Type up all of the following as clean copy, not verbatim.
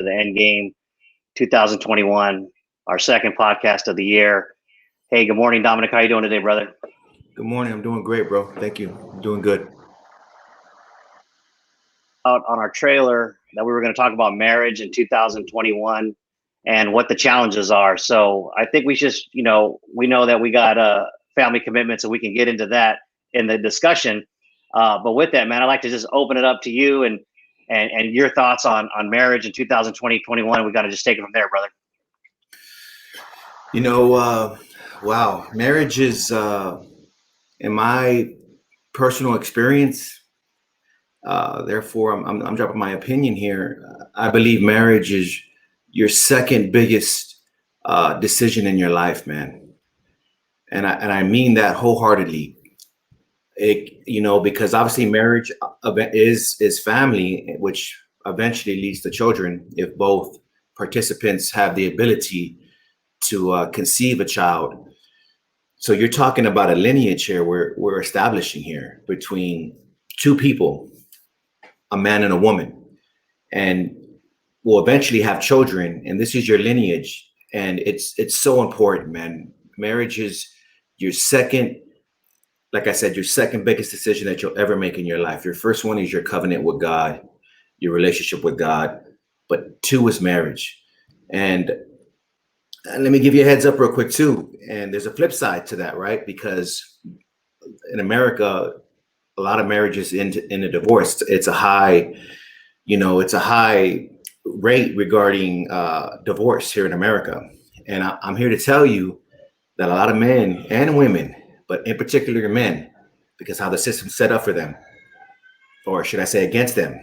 the end game 2021, our second podcast of the year. Hey, good morning, Dominic. How you doing today, brother? Good morning. I'm doing great, bro. Thank you. I'm doing good. Out on our trailer that we were going to talk about marriage in 2021 and what the challenges are. So I think we just, we know that we got family commitments, and we can get into that in the discussion. But with that, man, I'd like to just open it up to you and your thoughts on marriage in 2020, 21. We got to just take it from there, brother. Wow. Marriage is, in my personal experience, therefore, I'm dropping my opinion here. I believe marriage is your second biggest decision in your life, man. And I mean that wholeheartedly. Because obviously marriage is family, which eventually leads to children if both participants have the ability to conceive a child. So you're talking about a lineage here we're establishing here between two people, a man and a woman, and will eventually have children. And this is your lineage. And it's so important, man. Marriage is your second, like I said, your second biggest decision that you'll ever make in your life. Your first one is your covenant with God, your relationship with God. But two is marriage. And let me give you a heads up real quick too. And there's a flip side to that, right? Because in America, a lot of marriages end in a divorce. It's a high rate regarding divorce here in America. And I'm here to tell you that a lot of men and women, but in particular men, because how the system's set up for them, or should I say against them,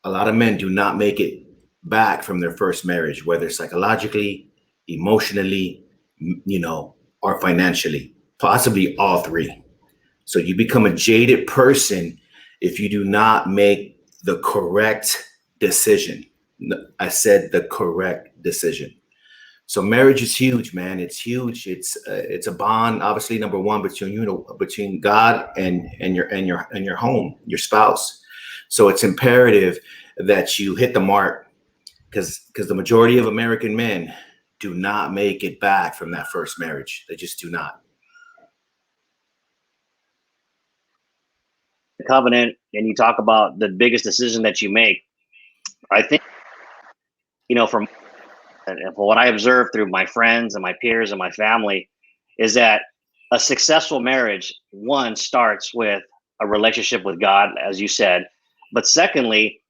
a lot of men do not make it back from their first marriage, whether psychologically, emotionally, or financially, possibly all three. So you become a jaded person if you do not make the correct decision. I said the correct decision. So marriage is huge, man. It's huge. It's a bond, obviously, number one, between God and your home, your spouse. So it's imperative that you hit the mark, because the majority of American men do not make it back from that first marriage. They just do not. The covenant, and you talk about the biggest decision that you make. I think, from what I observe through my friends and my peers and my family, is that a successful marriage, one, starts with a relationship with God, as you said, but secondly,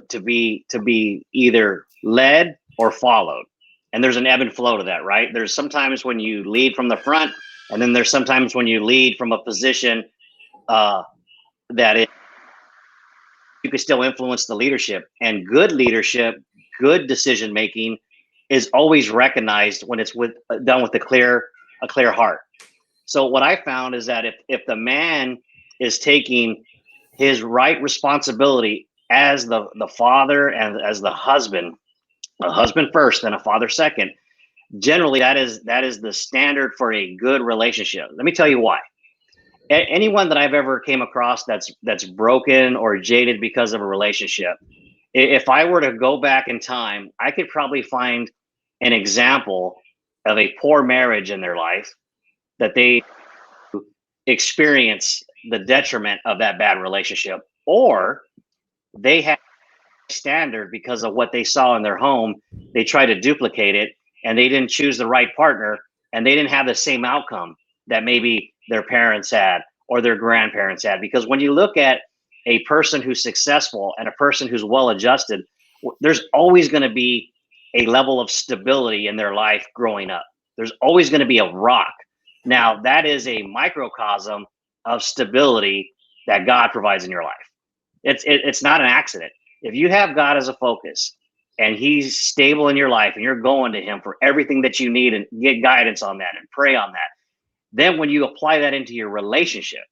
to be either led or followed. And there's an ebb and flow to that, right? There's sometimes when you lead from the front, and then there's sometimes when you lead from a position that you can still influence the leadership. And good leadership, good decision making is always recognized when it's done with a clear heart. So what I found is that if the man is taking his right responsibility as the father and as the husband, a husband first and a father second, generally that is the standard for a good relationship. Let me tell you why. Anyone that I've ever came across that's broken or jaded because of a relationship, if I were to go back in time, I could probably find an example of a poor marriage in their life that they experience the detriment of that bad relationship, or they have a standard because of what they saw in their home. They try to duplicate it, and they didn't choose the right partner, and they didn't have the same outcome that maybe their parents had or their grandparents had. Because when you look at a person who's successful and a person who's well adjusted, there's always going to be a level of stability in their life growing up. There's always going to be a rock. Now, that is a microcosm of stability that God provides in your life. It's not an accident. If you have God as a focus and he's stable in your life and you're going to him for everything that you need and get guidance on that and pray on that, then when you apply that into your relationship,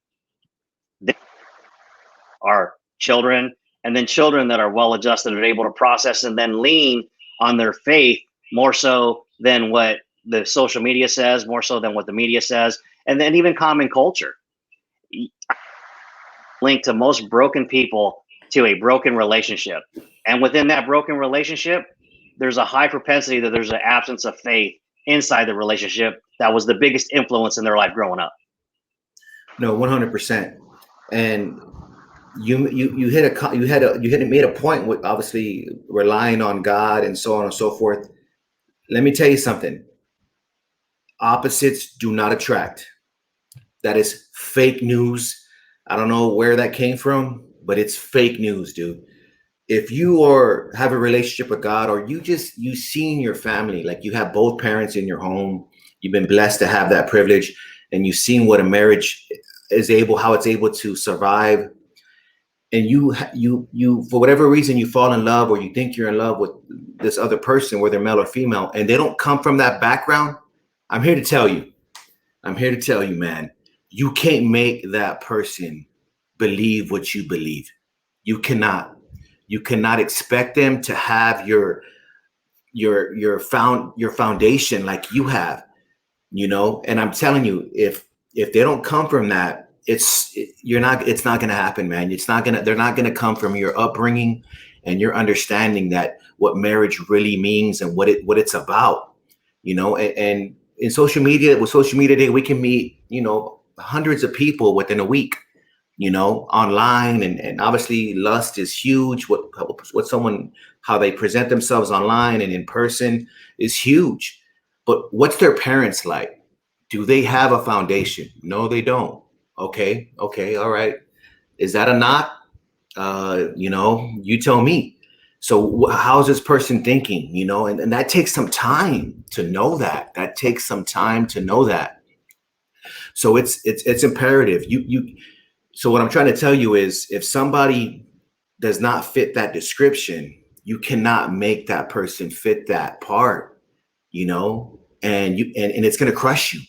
are children, and then children that are well adjusted are able to process and then lean on their faith more so than what the social media says, more so than what the media says, and then even common culture. Linked to most broken people to a broken relationship. And within that broken relationship, there's a high propensity that there's an absence of faith inside the relationship that was the biggest influence in their life growing up. No, 100%. And you made a point with obviously relying on God and so on and so forth. Let me tell you something. Opposites do not attract. That is fake news. I don't know where that came from, but it's fake news, dude. If you have a relationship with God, or you seen your family, like you have both parents in your home, you've been blessed to have that privilege, and you've seen what a marriage how it's able to survive, and you for whatever reason you fall in love, or you think you're in love with this other person, whether male or female, and they don't come from that background, I'm here to tell you, man, you can't make that person believe what you believe. You cannot expect them to have your foundation like you have, and I'm telling you, if they don't come from that, it's not going to happen, man. They're not going to come from your upbringing and your understanding that what marriage really means and what it's about, and in social media, with social media today, we can meet, hundreds of people within a week, online, and obviously lust is huge. How they present themselves online and in person is huge. But what's their parents like? Do they have a foundation? No, they don't. Okay, all right. Is that a knock? You tell me. So how's this person thinking? And that takes some time to know that. So it's imperative. So what I'm trying to tell you is, if somebody does not fit that description, you cannot make that person fit that part, and it's going to crush you,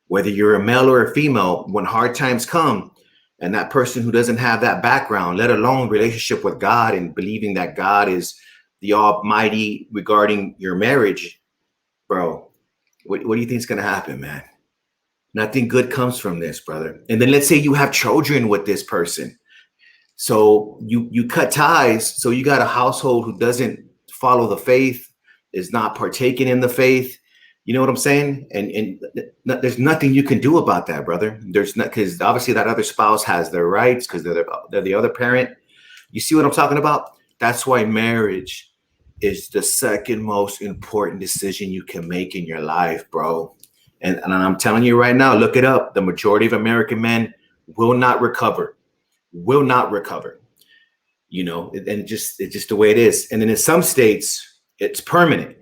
whether you're a male or a female. When hard times come, and that person who doesn't have that background, let alone relationship with God and believing that God is the Almighty regarding your marriage, bro, what do you think is going to happen, man? Nothing good comes from this, brother. And then let's say you have children with this person. So you cut ties. So you got a household who doesn't follow the faith, is not partaking in the faith. You know what I'm saying? And there's nothing you can do about that, brother. There's not, because obviously that other spouse has their rights because they're the other parent. You see what I'm talking about? That's why marriage is the second most important decision you can make in your life, bro. And I'm telling you right now, look it up. The majority of American men will not recover. And it's just the way it is. And then in some states, it's permanent.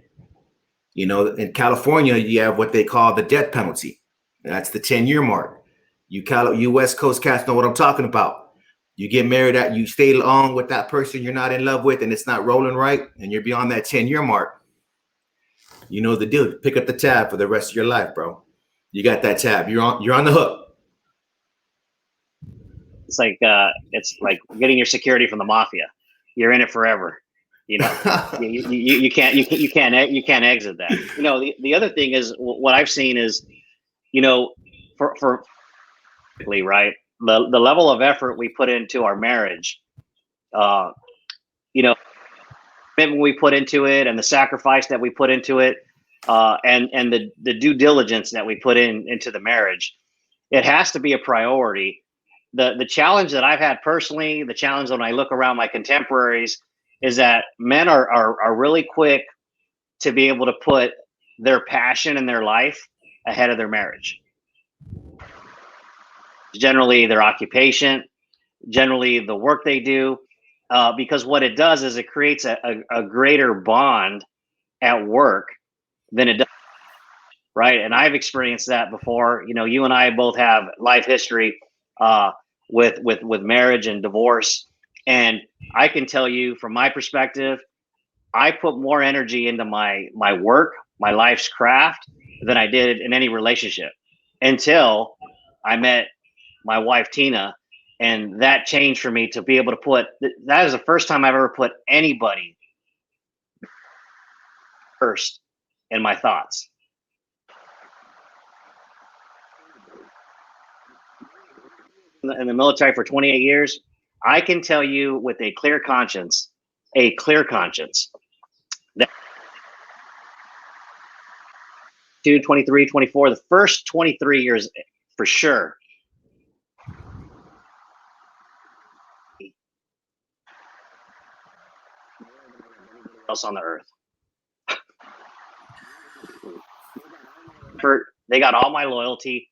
In California, you have what they call the death penalty. That's the 10-year mark. You West Coast cats know what I'm talking about. You get married, you stay long with that person you're not in love with, and it's not rolling right, and you're beyond that 10-year mark. You know the deal. Pick up the tab for the rest of your life, bro. You got that tab. You're on the hook. It's like getting your security from the mafia. You're in it forever. You can't exit that. The other thing is, what I've seen is, for right, the level of effort we put into our marriage, commitment we put into it, and the sacrifice that we put into it, and the due diligence that we put into the marriage, it has to be a priority. The challenge that I've had personally, the challenge when I look around my contemporaries, is that men are really quick to be able to put their passion in their life ahead of their marriage. Generally their occupation, generally the work they do, because what it does is it creates a greater bond at work than it does, right? And I've experienced that before. You and I both have life history with marriage and divorce, and I can tell you from my perspective, I put more energy into my work, my life's craft, than I did in any relationship until I met my wife, Tina. And that changed for me to be able to that is the first time I've ever put anybody first in my thoughts. In the military for 28 years, I can tell you with a clear conscience, that 23, 24, the first 23 years for sure. Else on the earth. They got all my loyalty.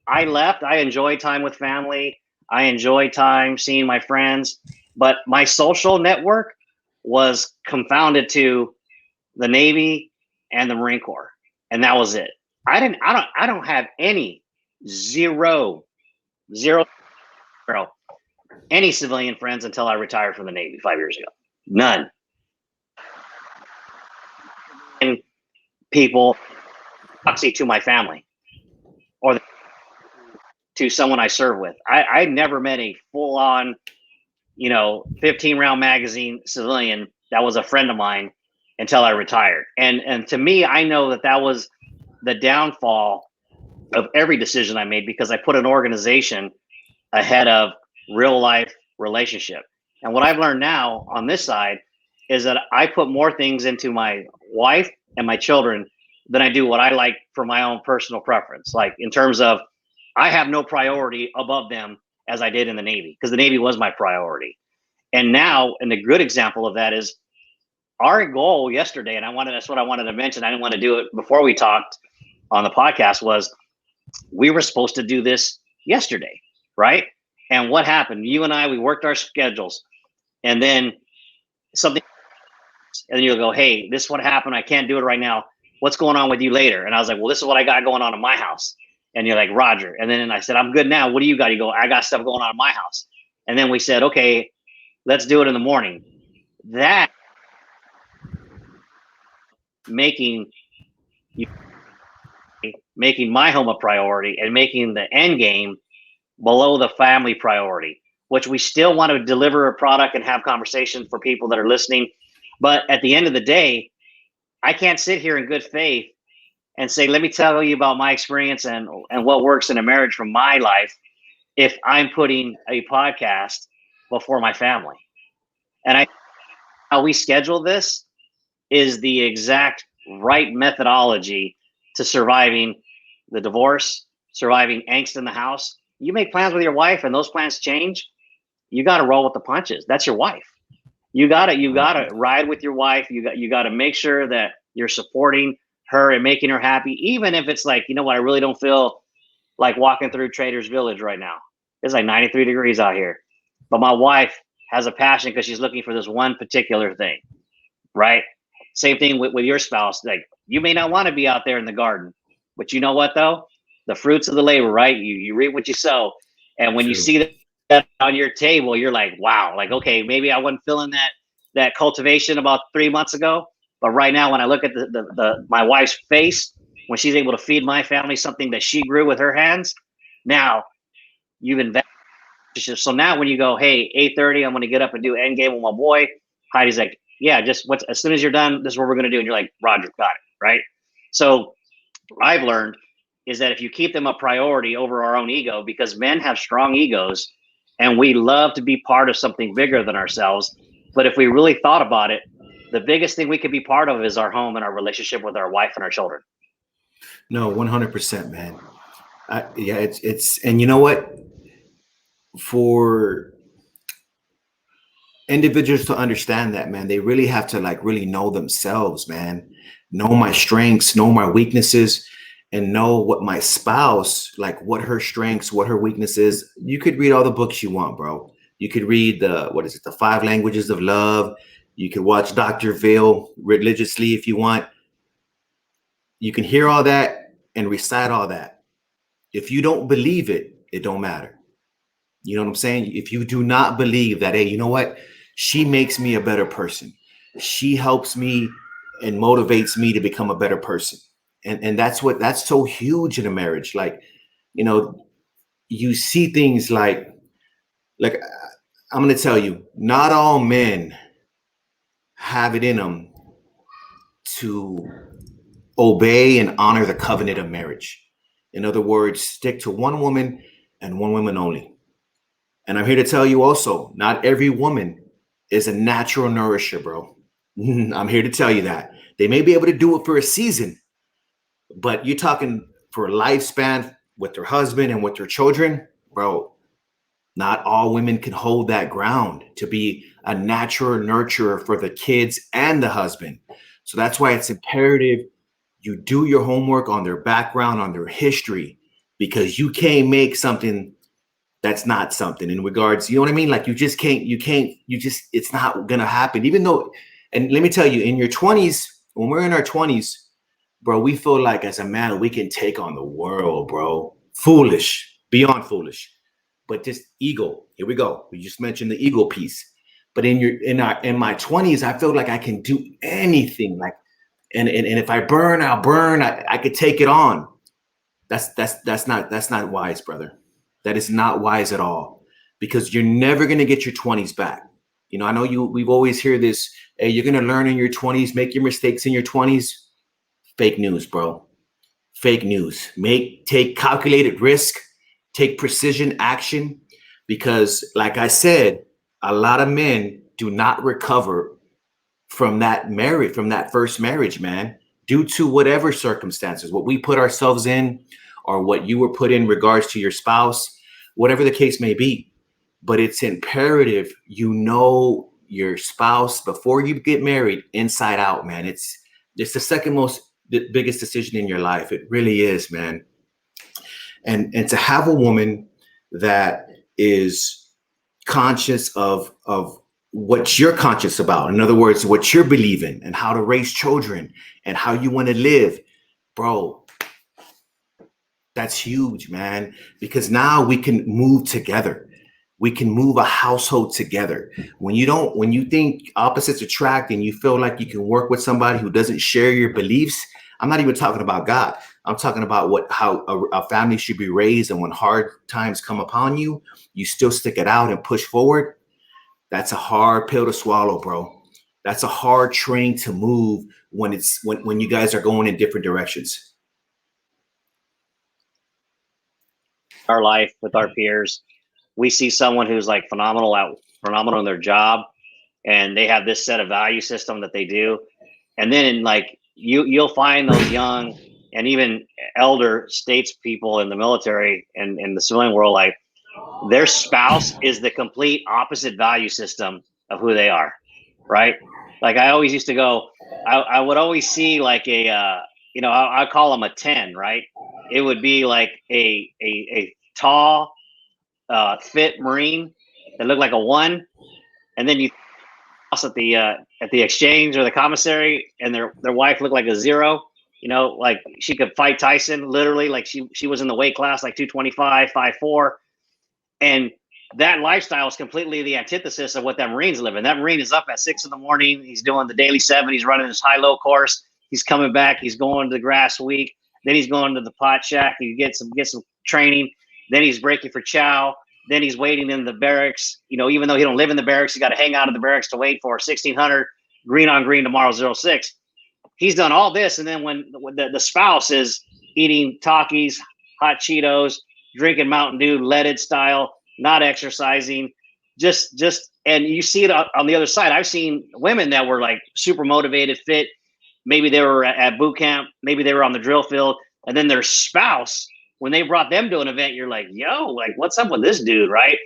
I left. I enjoyed time with family. I enjoyed time seeing my friends, but my social network was confounded to the Navy and the Marine Corps, and that was it. I don't have any zero any civilian friends until I retired from the Navy 5 years ago. None. And people proxy to my family or to someone I serve with. I never met a full on, 15 round magazine civilian that was a friend of mine until I retired. And to me, I know that was the downfall of every decision I made, because I put an organization ahead of real life relationship. And what I've learned now on this side is that I put more things into my wife and my children than I do what I like for my own personal preference. Like in terms of, I have no priority above them as I did in the Navy, because the Navy was my priority. And now, and the good example of that is our goal yesterday, and that's what I wanted to mention. I didn't want to do it before we talked on the podcast, was we were supposed to do this yesterday, right? And what happened? You and I, we worked our schedules, and then something, and you'll go, hey, this is what happened. I can't do it right now. What's going on with you later? And I was like, well, this is what I got going on in my house. And you're like, Roger. And then I said, I'm good now. What do you got? You go, I got stuff going on in my house. And then we said, okay, let's do it in the morning. That making my home a priority and making the end game below the family priority, which we still want to deliver a product and have conversations for people that are listening. But at the end of the day, I can't sit here in good faith and say, let me tell you about my experience and what works in a marriage from my life if I'm putting a podcast before my family. And how we schedule this is the exact right methodology to surviving the divorce, surviving angst in the house. You make plans with your wife and those plans change, you got to roll with the punches. That's your wife. You got to ride with your wife. You got to make sure that you're supporting her and making her happy, even if it's like, you know what, I really don't feel like walking through Trader's Village right now. It's like 93 degrees out here. But my wife has a passion because she's looking for this one particular thing, right? Same thing with your spouse. Like, you may not want to be out there in the garden, but you know what though? The fruits of the labor, right? You reap what you sow. And when you see that on your table, you're like, wow, like, okay, maybe I wasn't feeling that cultivation about 3 months ago. But right now, when I look at my wife's face, when she's able to feed my family something that she grew with her hands, now you've invested. So now when you go, hey, 8:30, I'm going to get up and do end game with my boy. Heidi's like, yeah, as soon as you're done, this is what we're going to do. And you're like, Roger, got it, right? So I've learned is that if you keep them a priority over our own ego, because men have strong egos and we love to be part of something bigger than ourselves. But if we really thought about it, the biggest thing we could be part of is our home and our relationship with our wife and our children. No, 100%, man. Yeah, it's, and you know what? For individuals to understand that, man, they really have to like really know themselves, man. Know my strengths, know my weaknesses, and know what my spouse, like what her strengths, what her weaknesses. You could read all the books you want, bro. You could read the 5 languages of love. You could watch Dr. Phil religiously if you want. You can hear all that and recite all that. If you don't believe it, it don't matter. You know what I'm saying? If you do not believe that, hey, you know what? She makes me a better person. She helps me and motivates me to become a better person. And that's so huge in a marriage. Like, you know, you see things like I'm going to tell you, not all men have it in them to obey and honor the covenant of marriage. In other words, stick to one woman and one woman only. And I'm here to tell you also, not every woman is a natural nourisher, bro. I'm here to tell you that. They may be able to do it for a season, but you're talking for a lifespan with their husband and with their children, bro. Not all women can hold that ground to be a natural nurturer for the kids and the husband. So that's why it's imperative you do your homework on their background, on their history, because you can't make something that's not something in regards, you know what I mean? Like you just can't, it's not gonna happen. Even though, and let me tell you, in your 20s, when we're in our 20s, bro, we feel like as a man, we can take on the world, bro. Foolish, beyond foolish. But just ego. Here we go. We just mentioned the ego piece. But in my 20s, I felt like I can do anything. Like, and if I burn, I'll burn. I could take it on. That's not wise, brother. That is not wise at all. Because you're never gonna get your 20s back. You know, I know we've always heard this, hey, you're gonna learn in your 20s, make your mistakes in your 20s. Fake news, bro. Fake news. Take calculated risk. Take precision action, because like I said, a lot of men do not recover from that marriage, from that first marriage, man, due to whatever circumstances, what we put ourselves in or what you were put in regards to your spouse, whatever the case may be. But it's imperative you know your spouse before you get married inside out, man. It's the second most biggest decision in your life. It really is, man. And to have a woman that is conscious of what you're conscious about, in other words, what you're believing and how to raise children and how you want to live, bro, that's huge, man, because now we can move together. We can move a household together. When you think opposites attract and you feel like you can work with somebody who doesn't share your beliefs, I'm not even talking about God. I'm talking about how a family should be raised, and when hard times come upon you, you still stick it out and push forward. That's a hard pill to swallow, bro. That's a hard train to move when you guys are going in different directions. Our life with our peers, we see someone who's like phenomenal in their job, and they have this set of value system that they do, and then like you'll find those young and even elder statespeople in the military and in the civilian world, like their spouse is the complete opposite value system of who they are, right? Like I always used to go, I would always see like I call them a 10, right? It would be like a tall, fit Marine that looked like a 1, and then you at the exchange or the commissary, and their wife looked like a 0. You know, like she could fight Tyson, literally. Like she was in the weight class like 225, 5'4", and that lifestyle is completely the antithesis of what that Marine's living. That Marine is up at 6 in the morning. He's doing the daily 7. He's running his high-low course. He's coming back. He's going to the grass week. Then he's going to the pot shack. He gets some training. Then he's breaking for chow. Then he's waiting in the barracks. You know, even though he don't live in the barracks, he got to hang out in the barracks to wait for 1600 green on green tomorrow 06. He's done all this, and then when the spouse is eating Takis, hot Cheetos, drinking Mountain Dew, leaded style, not exercising, just and you see it on the other side. I've seen women that were like super motivated, fit. Maybe they were at boot camp, maybe they were on the drill field, and then their spouse, when they brought them to an event, you're like, yo, like what's up with this dude, right?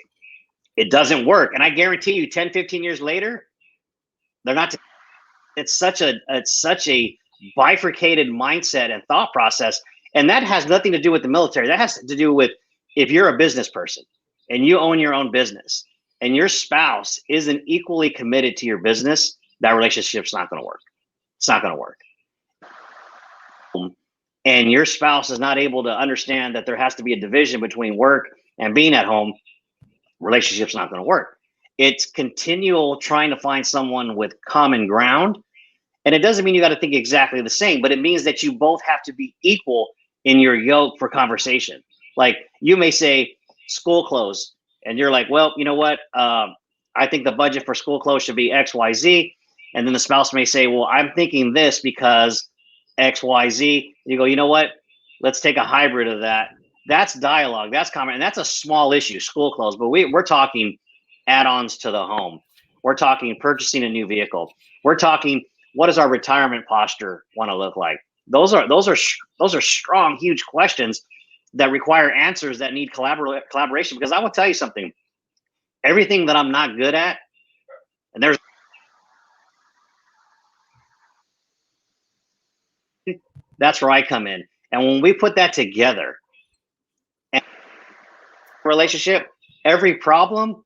It doesn't work. And I guarantee you 10, 15 years later, they're not. It's such a bifurcated mindset and thought process. And that has nothing to do with the military. That has to do with if you're a business person and you own your own business and your spouse isn't equally committed to your business, that relationship's not going to work. It's not going to work. And your spouse is not able to understand that there has to be a division between work and being at home, relationship's not going to work. It's continual trying to find someone with common ground. And it doesn't mean you got to think exactly the same, but it means that you both have to be equal in your yoke for conversation. Like you may say school clothes, and you're like, well, you know what? I think the budget for school clothes should be X, Y, Z. And then the spouse may say, well, I'm thinking this because X, Y, Z. You go, you know what? Let's take a hybrid of that. That's dialogue. That's common, and that's a small issue, school clothes. But we're talking add-ons to the home. We're talking purchasing a new vehicle. We're talking what does our retirement posture want to look like? Those are strong, huge questions that require answers that need collaboration. Because I will tell you something. Everything that I'm not good at, and that's where I come in. And when we put that together, and relationship, every problem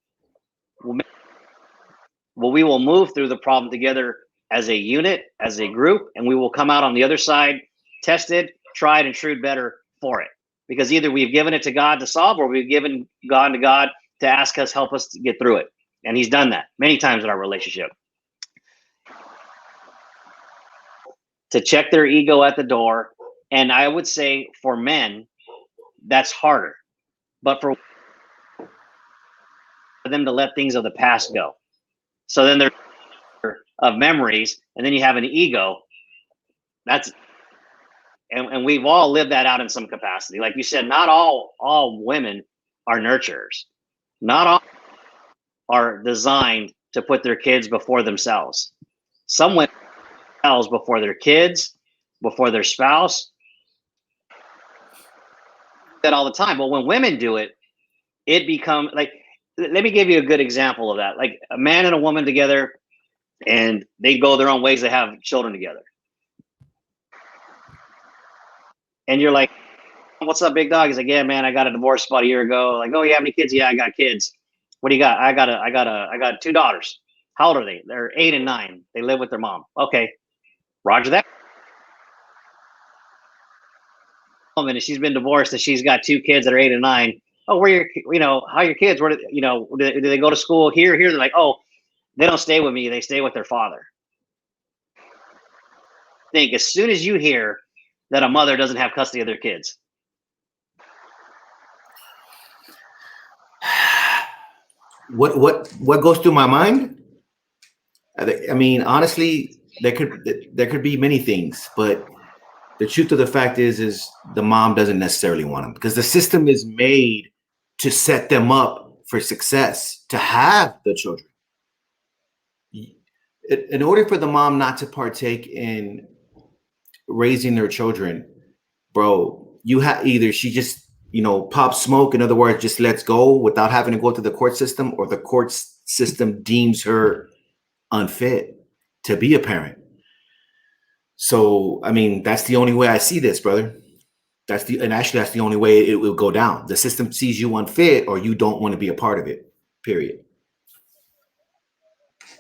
we will move through the problem together as a unit, as a group, and we will come out on the other side tested, tried, and true better for it. Because either we've given it to God to solve, or we've given God to God to ask us, help us to get through it. And he's done that many times in our relationship. To check their ego at the door. And I would say for men, that's harder. But for them to let things of the past go. So then they're of memories, and then you have an ego. And we've all lived that out in some capacity. Like you said, not all women are nurturers. Not all are designed to put their kids before themselves. Some women themselves before their kids, before their spouse. That all the time. But when women do it, it becomes like, let me give you a good example of that. Like a man and a woman together, and they go their own ways. They have children together. And you're like, what's up, big dog? He's like, yeah, man, I got a divorce about a year ago. Like, oh, you have any kids? Yeah, I got kids. What do you got? I got 2 daughters. How old are they? They're 8 and 9. They live with their mom. Okay. Roger that. And she's been divorced and she's got 2 kids that are 8 and 9. Oh, how are your kids? Where do they go to school here? They're like, oh, they don't stay with me. They stay with their father. I think as soon as you hear that a mother doesn't have custody of their kids. What goes through my mind? I mean, honestly, there could be many things, but the truth of the fact is the mom doesn't necessarily want them, because the system is made to set them up for success, to have the children. In order for the mom not to partake in raising their children, bro, you have either she just pops smoke, in other words, just lets go without having to go through the court system, or the court system deems her unfit to be a parent. So, I mean, that's the only way I see this, brother. That's the only way it will go down. The system sees you unfit, or you don't want to be a part of it, period.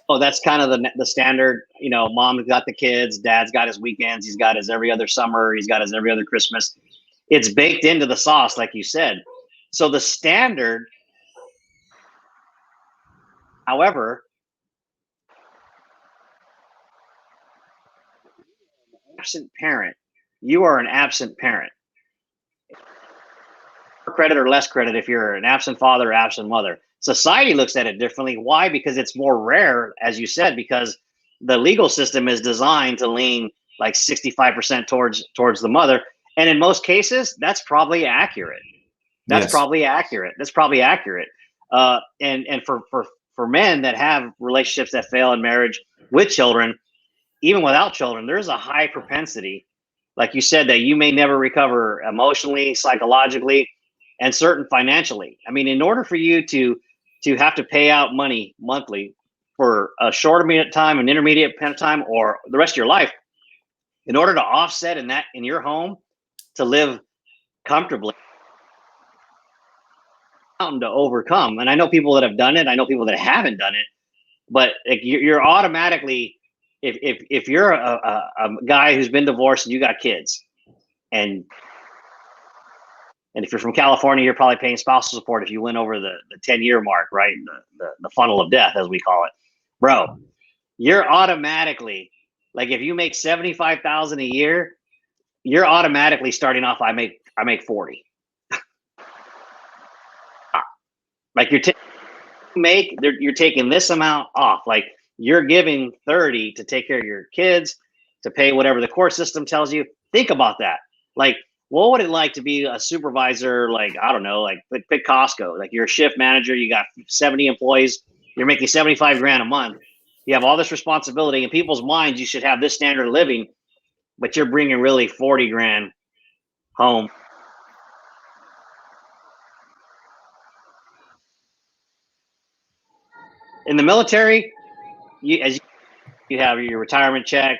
Oh, that's kind of the standard, mom's got the kids, dad's got his weekends, he's got his every other summer, he's got his every other Christmas. It's baked into the sauce, like you said. So the standard, however, absent parent, you are an absent parent. Credit or less credit if you're an absent father or absent mother. Society looks at it differently. Why? Because it's more rare, as you said, because the legal system is designed to lean like 65% towards the mother. And in most cases, that's probably accurate. That's probably accurate. And for men that have relationships that fail in marriage with children, even without children, there's a high propensity, like you said, that you may never recover emotionally, psychologically, and certain financially. I mean, in order for you to have to pay out money monthly for a short amount of time, an intermediate amount of time, or the rest of your life, in order to offset in your home to live comfortably, to overcome. And I know people that have done it. I know people that haven't done it. But you're automatically, if you're a guy who's been divorced and you got kids, and if you're from California, you're probably paying spousal support if you went over the 10-year mark, right? The funnel of death, as we call it. Bro, you're automatically, like if you make $75,000 a year, you're automatically starting off, I make 40. Like you're taking this amount off. Like you're giving 30 to take care of your kids, to pay whatever the court system tells you. Think about that. Like what would it like to be a supervisor? Like, I don't know, like pick Costco, like you're a shift manager, you got 70 employees, you're making 75 grand a month. You have all this responsibility. In people's minds, you should have this standard of living, but you're bringing really 40 grand home. In the military, as you have your retirement check,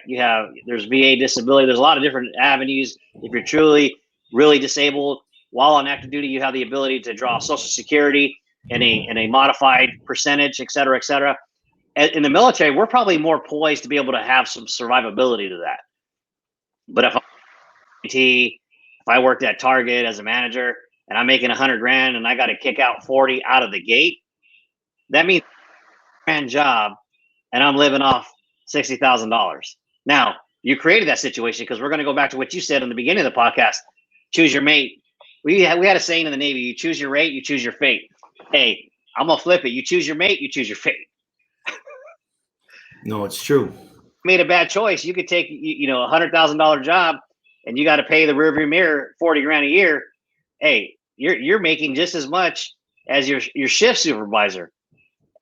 there's VA disability, there's a lot of different avenues. If you're truly really disabled while on active duty, you have the ability to draw Social Security in a modified percentage, et cetera, et cetera. In the military, we're probably more poised to be able to have some survivability to that. But if I worked at Target as a manager and I'm making 100 grand and I got to kick out 40 out of the gate, that means grand job and I'm living off $60,000. Now, you created that situation because we're going to go back to what you said in the beginning of the podcast. Choose your mate. We had a saying in the Navy: you choose your rate, you choose your fate. Hey, I'm gonna flip it. You choose your mate, you choose your fate. No, it's true. Made a bad choice. You could take $100,000 job, and you got to pay the rearview mirror 40 grand a year. Hey, you're making just as much as your shift supervisor,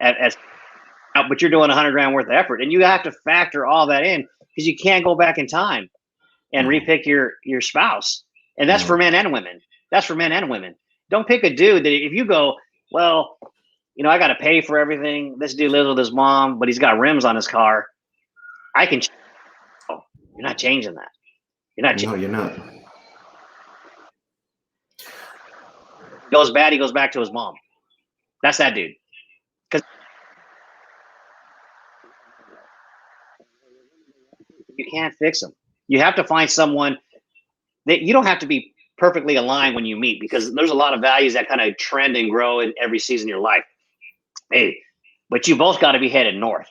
but you're doing 100 grand worth of effort, and you have to factor all that in because you can't go back in time and repick your spouse. And that's for men and women. That's for men and women. Don't pick a dude that if you go, well, I got to pay for everything. This dude lives with his mom, but he's got rims on his car. I can. Oh, you're not changing that. You're not. No, you're not. Goes bad, he goes back to his mom. That's that dude. Because you can't fix them. You have to find someone that you don't have to be perfectly aligned when you meet, because there's a lot of values that kind of trend and grow in every season of your life. Hey, but you both got to be headed north.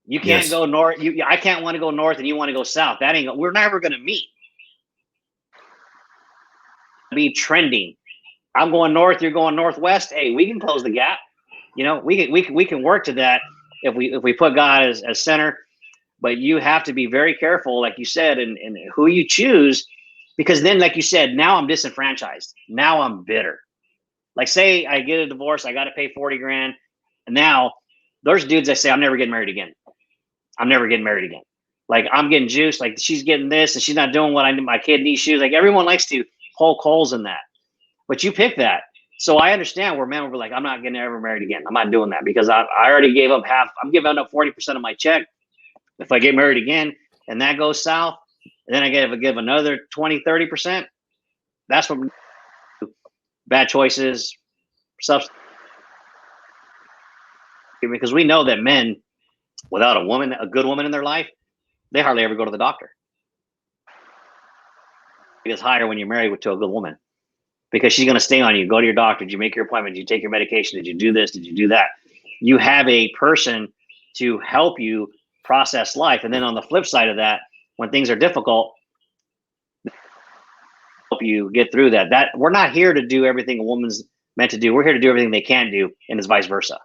You can't go north. I can't want to go north and you want to go south. We're never going to meet. Be trending. I'm going north, you're going northwest. Hey, we can close the gap. We can work to that if we put God as center. But you have to be very careful, like you said, and who you choose, because then, like you said, now I'm disenfranchised. Now I'm bitter. Like, say I get a divorce, I got to pay 40 grand, and now there's dudes that say I'm never getting married again. I'm never getting married again. Like, I'm getting juiced. Like, she's getting this, and she's not doing what I need. My kid needs shoes. Like, everyone likes to poke holes in that. But you pick that. So I understand where men will be like, I'm not getting ever married again. I'm not doing that because I already gave up half. I'm giving up 40% of my check. If I get married again and that goes south, and then I give another 20, 30%, that's what bad choices, substance. Because we know that men, without a good woman in their life, they hardly ever go to the doctor. It is higher when you're married to a good woman, because she's going to stay on you. Go to your doctor. Did you make your appointment? Did you take your medication? Did you do this? Did you do that? You have a person to help you process life. And then on the flip side of that, when things are difficult, help you get through that. We're not here to do everything a woman's meant to do. We're here to do everything they can do, and it's vice versa.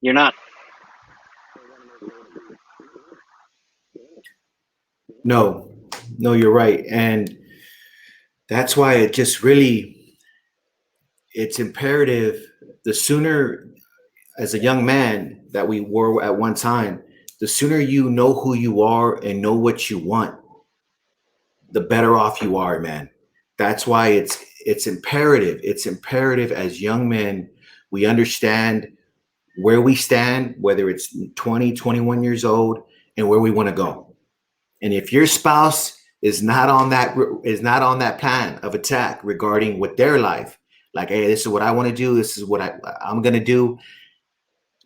You're not. No, you're right. And that's why it's imperative. The sooner, as a young man that we were at one time, the sooner you know who you are and know what you want, the better off you are, man. That's why it's imperative. It's imperative as young men, we understand where we stand, whether it's 20, 21 years old, and where we want to go. And if your spouse is not on that plan of attack regarding what their life, like, hey, this is what I want to do, this is what I'm going to do,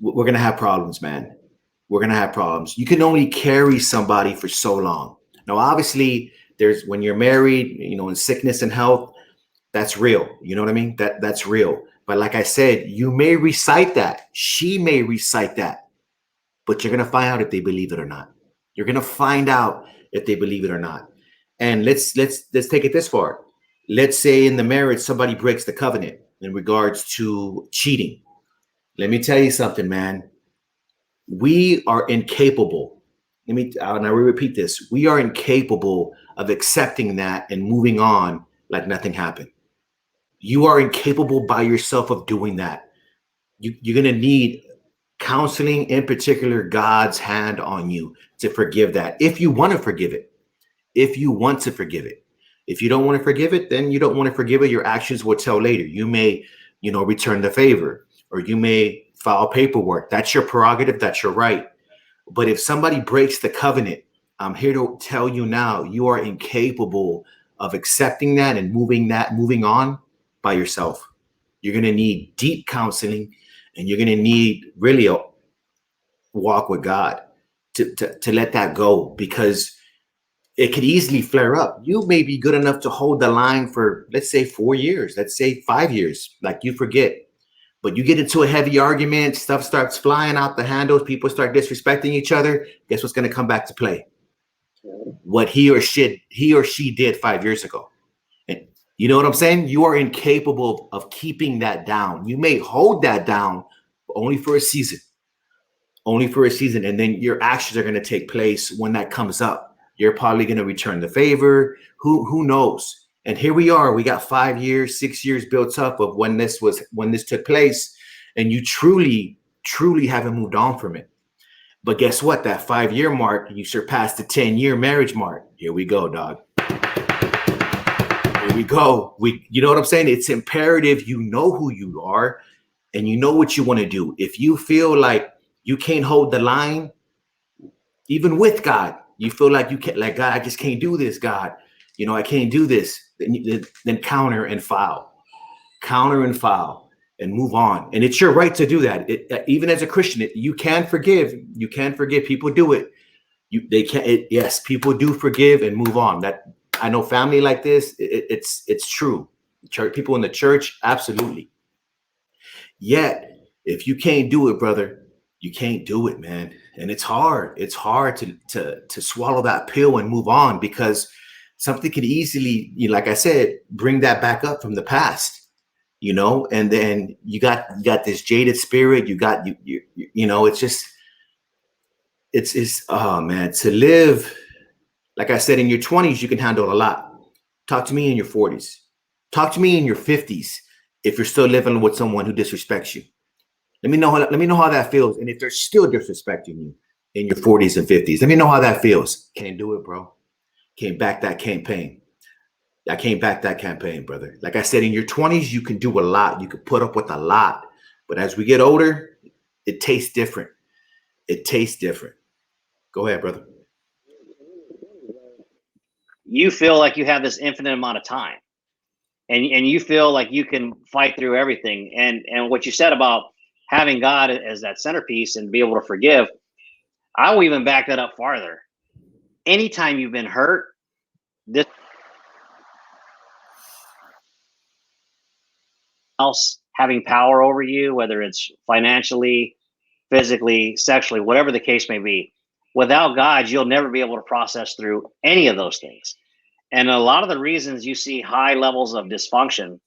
we're going to have problems, man. We're going to have problems. You can only carry somebody for so long. Now, obviously, when you're married, in sickness and health, that's real. You know what I mean? That's real. But like I said, you may recite that. She may recite that. But you're going to find out if they believe it or not. You're going to find out if they believe it or not. And let's take it this far. Let's say in the marriage, somebody breaks the covenant in regards to cheating. Let me tell you something, man. We are incapable and I will repeat this. We are incapable of accepting that and moving on like nothing happened. You are incapable by yourself of doing that. You're going to need counseling, in particular, God's hand on you to forgive that. If you want to forgive it, if you want to forgive it, if you don't want to forgive it, then you don't want to forgive it. Your actions will tell later. You may, return the favor, or you may file paperwork. That's your prerogative. That's your right. But if somebody breaks the covenant, I'm here to tell you now, you are incapable of accepting that and moving on by yourself. You're going to need deep counseling, and you're going to need really a walk with God to let that go, because it could easily flare up. You may be good enough to hold the line for, let's say, 4 years, let's say 5 years, like you forget. But you get into a heavy argument, stuff starts flying out the handles, people start disrespecting each other. Guess what's going to come back to play? What he or she did 5 years ago. And you know what I'm saying? You are incapable of keeping that down. You may hold that down, but only for a season. Only for a season. And then your actions are going to take place when that comes up. You're probably going to return the favor. Who knows? And here we are. We got 5 years, 6 years built up of when this took place, and you truly haven't moved on from it. But guess what? That 5-year mark, you surpassed the 10-year marriage mark. Here we go, dog. Here we go. You know what I'm saying? It's imperative you know who you are and you know what you want to do. If you feel like you can't hold the line, even with God, you feel like you can't, like, God, I just can't do this, God. I can't do this. Then counter and file and move on. And it's your right to do that. Even as a Christian, you can forgive. You can forgive. People do it. Yes, people do forgive and move on. That I know family like this. It's true. Church people in the church, absolutely. Yet, if you can't do it, brother, you can't do it, man. And it's hard. It's hard to swallow that pill and move on, because something could easily, like I said, bring that back up from the past. And then you got this jaded spirit. It's oh man, to live, like I said, in your 20s, you can handle a lot. Talk to me in your 40s. Talk to me in your 50s if you're still living with someone who disrespects you. Let me know how that feels. And if they're still disrespecting you in your 40s and 50s, let me know how that feels. Can't do it, bro. Can't back that campaign. I can't back that campaign, brother. Like I said, in your 20s, you can do a lot. You can put up with a lot. But as we get older, it tastes different. It tastes different. Go ahead, brother. You feel like you have this infinite amount of time, and you feel like you can fight through everything. And what you said about having God as that centerpiece and be able to forgive, I will even back that up farther. Anytime you've been hurt, this else having power over you, whether it's financially, physically, sexually, whatever the case may be, without God, you'll never be able to process through any of those things. And a lot of the reasons you see high levels of dysfunction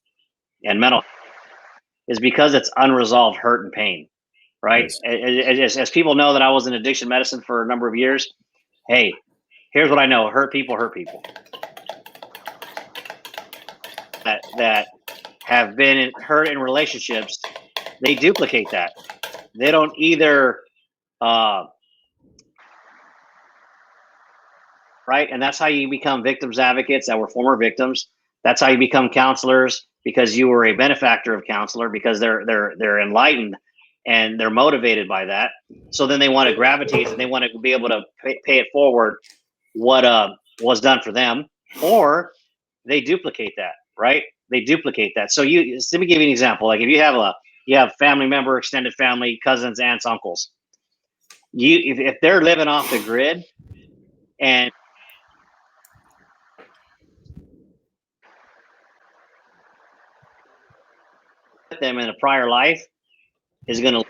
and mental is because it's unresolved hurt and pain, right? Yes. As people know that I was in addiction medicine for a number of years, hey, here's what I know: hurt people. That have been hurt in relationships, they duplicate that. They don't either, right? And that's how you become victims advocates that were former victims. That's how you become counselors, because you were a benefactor of counselor, because they're enlightened and they're motivated by that. So then they want to gravitate and they want to be able to pay it forward what was done for them, or they duplicate that, right? They duplicate that. So let me give you an example. Like if you have family member, extended family, cousins, aunts, uncles. If they're living off the grid and them in a prior life is going to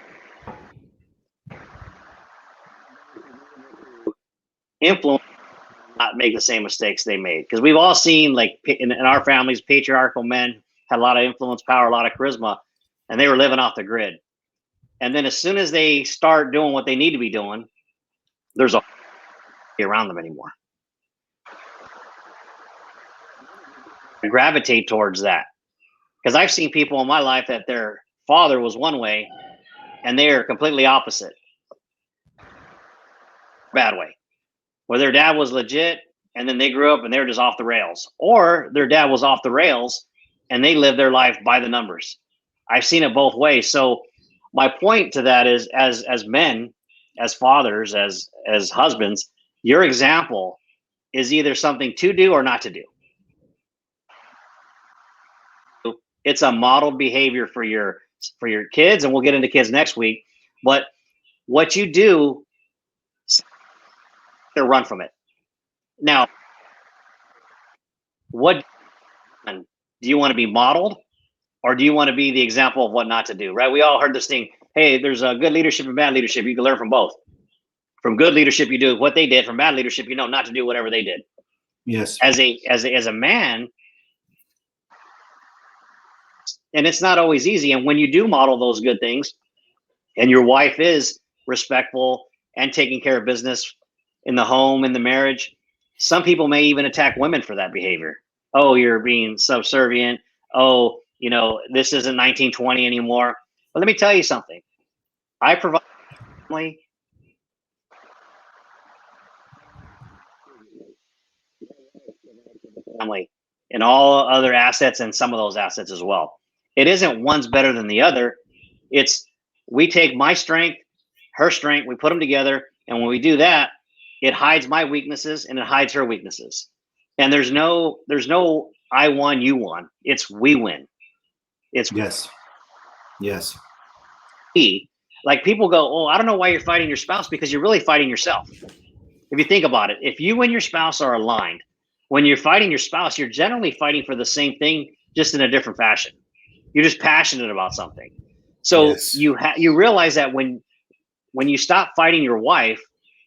influence, not make the same mistakes they made. Because we've all seen, like in our families, patriarchal men had a lot of influence, power, a lot of charisma, and they were living off the grid. And then as soon as they start doing what they need to be doing, there's a be around them anymore. Gravitate towards that, because I've seen people in my life that their father was one way and they are completely opposite, bad way, where their dad was legit and then they grew up and they were just off the rails, or their dad was off the rails and they lived their life by the numbers. I've seen it both ways. So my point to that is, as men, as fathers, as husbands, your example is either something to do or not to do. It's a modeled behavior for your kids, and we'll get into kids next week. But what you do, they run from it. Now, what do you want to be modeled, or do you want to be the example of what not to do? Right? We all heard this thing. Hey, there's a good leadership and bad leadership. You can learn from both. From good leadership, you do what they did. From bad leadership, you know not to do whatever they did. Yes. As a man, and it's not always easy. And when you do model those good things, and your wife is respectful and taking care of business in the home, in the marriage, some people may even attack women for that behavior. Oh, you're being subservient. Oh, you know, this isn't 1920 anymore. But let me tell you something. I provide family and all other assets, and some of those assets as well. It isn't one's better than the other. It's we take my strength, her strength, we put them together, and when we do that, it hides my weaknesses and it hides her weaknesses. And there's no I won, you won. It's we win. It's yes. Like people go, oh, I don't know why you're fighting your spouse, because you're really fighting yourself. If you think about it, if you and your spouse are aligned, when you're fighting your spouse, you're generally fighting for the same thing, just in a different fashion. You're just passionate about something. So yes. You realize that when you stop fighting your wife,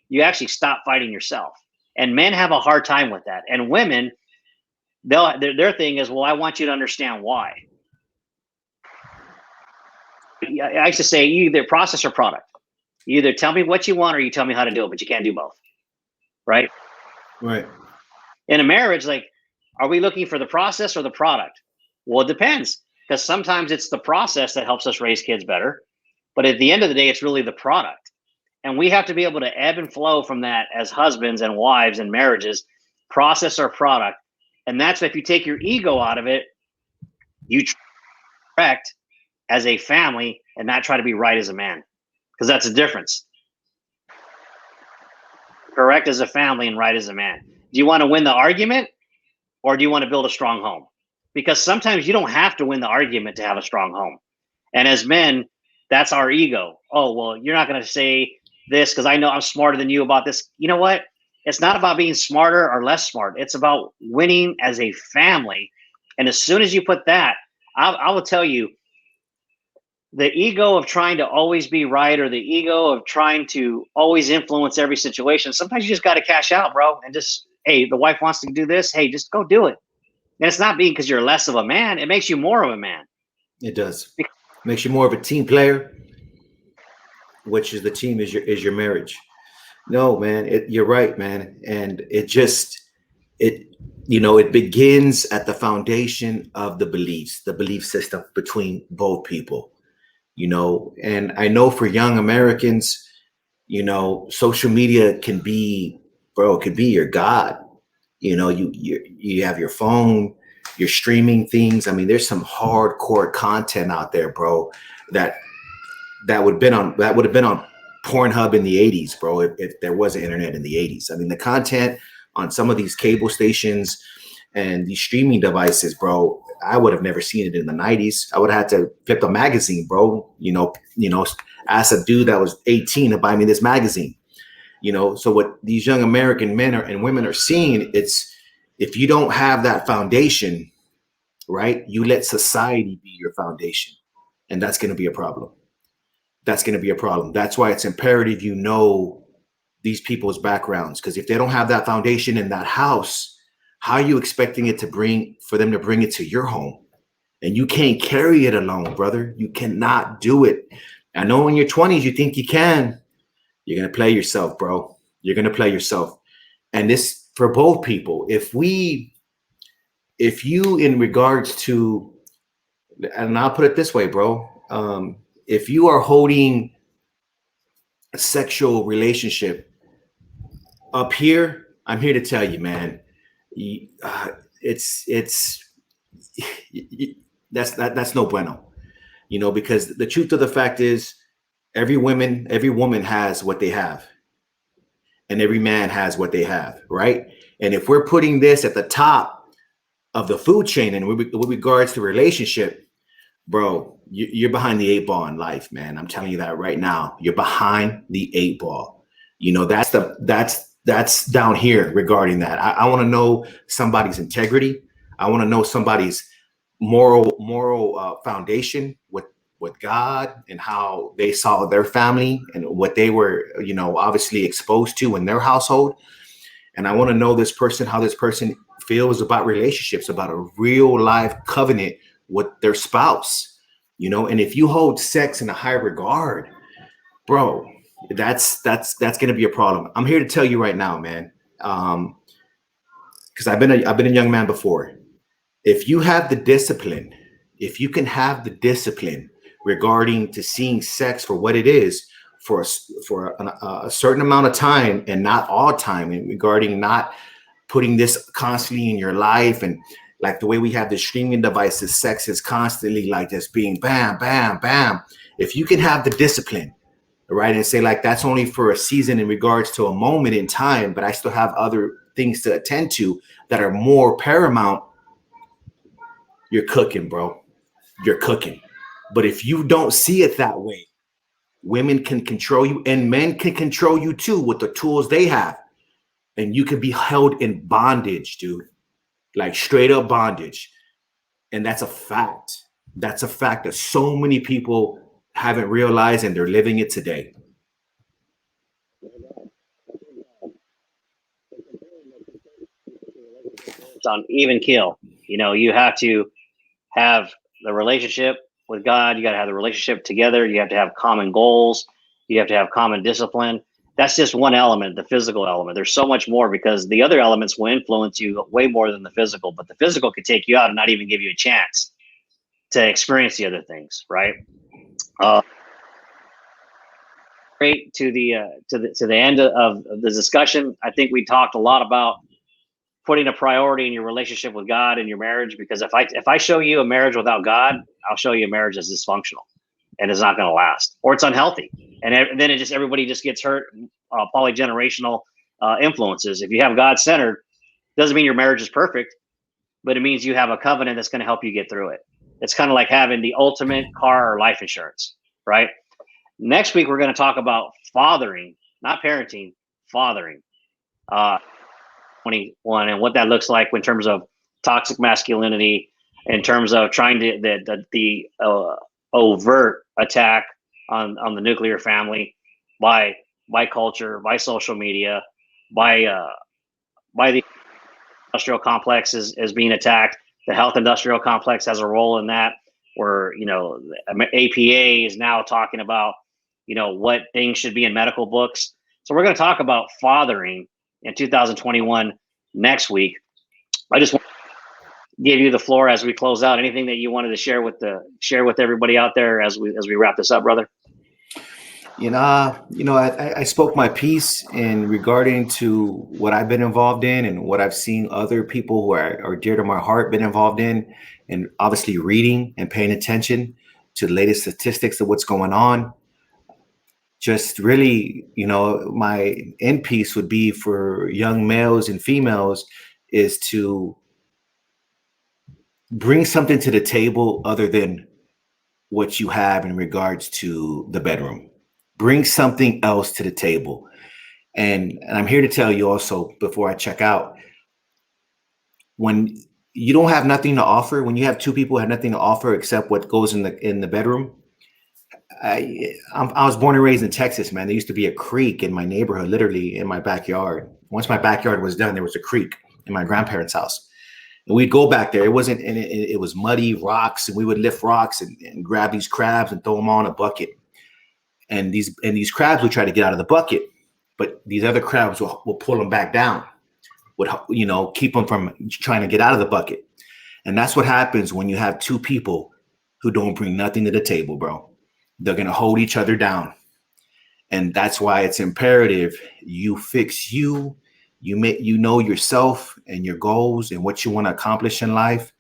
you actually stop fighting yourself. And men have a hard time with that. And women, their thing is, well, I want you to understand why. I used to say, you either process or product. You either tell me what you want or you tell me how to do it, but you can't do both. Right? Right. In a marriage, like, are we looking for the process or the product? Well, it depends, because sometimes it's the process that helps us raise kids better. But at the end of the day, it's really the product. And we have to be able to ebb and flow from that as husbands and wives and marriages, process or product. And that's if you take your ego out of it, you correct as a family and not try to be right as a man, because that's a difference. Correct as a family and right as a man. Do you want to win the argument, or do you want to build a strong home? Because sometimes you don't have to win the argument to have a strong home. And as men, that's our ego. Oh, well, you're not going to say this because I know I'm smarter than you about this. You know what? It's not about being smarter or less smart. It's about winning as a family. And as soon as you put that, I will tell you, the ego of trying to always be right, or the ego of trying to always influence every situation, sometimes you just got to cash out, bro, and just, hey, the wife wants to do this. Hey, just go do it. And it's not being because you're less of a man. It makes you more of a man. It does. It makes you more of a team player, which is the team is your marriage. No, man, you're right, man. And it begins at the foundation of the beliefs, the belief system between both people. And I know for young Americans, social media can be, bro, it could be your God. You have your phone, you're streaming things. I mean, there's some hardcore content out there, bro, that would have been on Pornhub in the 80s, bro, if there was an internet in the 80s. I mean, the content on some of these cable stations and these streaming devices, bro, I would have never seen it in the 90s. I would have had to flip a magazine, bro, ask a dude that was 18 to buy me this magazine. So what these young American men and women are seeing, it's if you don't have that foundation, right, you let society be your foundation, and that's going to be a problem. That's going to be a problem. That's why it's imperative these people's backgrounds, because if they don't have that foundation in that house, how are you expecting for them to bring it to your home? And you can't carry it alone, brother. You cannot do it. I know in your 20s you think you can. You're going to play yourself, bro. You're going to play yourself. And this for both people. If you, in regards to, and I'll put it this way, bro, if you are holding a sexual relationship up here, I'm here to tell you, man, it's that's no bueno, because the truth of the fact is, every woman has what they have, and every man has what they have, right? And if we're putting this at the top of the food chain, and with regards to relationship, bro, you're behind the 8 ball in life, man. I'm telling you that right now. You're behind the 8 ball. That's down here regarding that. I want to know somebody's integrity. I want to know somebody's moral foundation with God, and how they saw their family and what they were, obviously exposed to in their household. And I want to know how this person feels about relationships, about a real life covenant with their spouse, and if you hold sex in a high regard, bro, that's going to be a problem. I'm here to tell you right now, man. Because I've been a young man before. If you have the discipline, if you can have the discipline regarding to seeing sex for what it is, for a certain amount of time, and not all time, and regarding not putting this constantly in your life, and like the way we have the streaming devices, sex is constantly like just being bam, bam, bam. If you can have the discipline, right, and say like that's only for a season in regards to a moment in time, but I still have other things to attend to that are more paramount, you're cooking, bro. You're cooking. But if you don't see it that way, women can control you, and men can control you too with the tools they have. And you can be held in bondage, dude. Like straight up bondage. And that's a fact. That's a fact that so many people haven't realized, and they're living it today. It's on even keel. You have to have the relationship with God. You got to have the relationship together. You have to have common goals. You have to have common discipline. That's just one element, the physical element. There's so much more, because the other elements will influence you way more than the physical, but the physical could take you out and not even give you a chance to experience the other things, right? Great to the end of the discussion. I think we talked a lot about putting a priority in your relationship with God and your marriage, because if I show you a marriage without God, I'll show you a marriage that's dysfunctional and it's not going to last, or it's unhealthy. And then everybody just gets hurt. Polygenerational influences. If you have God centered, doesn't mean your marriage is perfect, but it means you have a covenant that's going to help you get through it. It's kind of like having the ultimate car or life insurance, right? Next week, we're going to talk about fathering, not parenting, fathering. 21, and what that looks like in terms of toxic masculinity, in terms of trying to the overt attack on the nuclear family by culture, by social media, by the industrial complex is being attacked. The health industrial complex has a role in that, where APA is now talking about what things should be in medical books. So we're going to talk about fathering in 2021 next week. I just want to give you the floor as we close out. Anything that you wanted to share with everybody out there as we wrap this up, brother? I spoke my piece in regarding to what I've been involved in, and what I've seen other people who are dear to my heart been involved in, and obviously reading and paying attention to the latest statistics of what's going on. Just really, my end piece would be for young males and females is to bring something to the table other than what you have in regards to the bedroom. Bring something else to the table. And I'm here to tell you also, before I check out, when you don't have nothing to offer, when you have two people who have nothing to offer except what goes in the bedroom. I was born and raised in Texas, man. There used to be a creek in my neighborhood, literally in my backyard. Once my backyard was done, there was a creek in my grandparents' house. And we'd go back there. It was muddy rocks, and we would lift rocks and grab these crabs and throw them all in a bucket. And these crabs would try to get out of the bucket, but these other crabs will pull them back down. would, you know, keep them from trying to get out of the bucket. And that's what happens when you have two people who don't bring nothing to the table, bro. They're going to hold each other down. And that's why it's imperative you fix you know yourself and your goals and what you want to accomplish in life,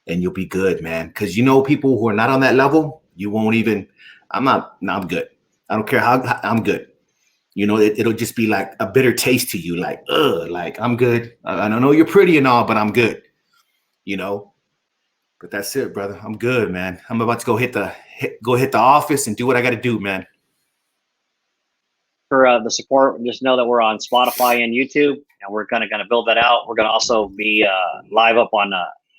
and you'll be good, man. Because you know people who are not on that level, you won't even, I'm good. I don't care how, I'm good. You know, it'll just be like a bitter taste to you, like, like I'm good. I don't know you're pretty and all, but I'm good. You know, but that's it, brother. I'm good, man. I'm about to go hit the office and do what I got to do, man. For the support, just know that we're on Spotify and YouTube, and we're gonna build that out. We're gonna also be live up on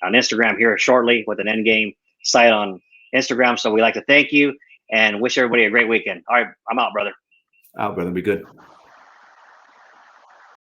Instagram here shortly with an Endgame site on Instagram. So we like to thank you and wish everybody a great weekend. All right, I'm out, brother. Out, brother. Be good.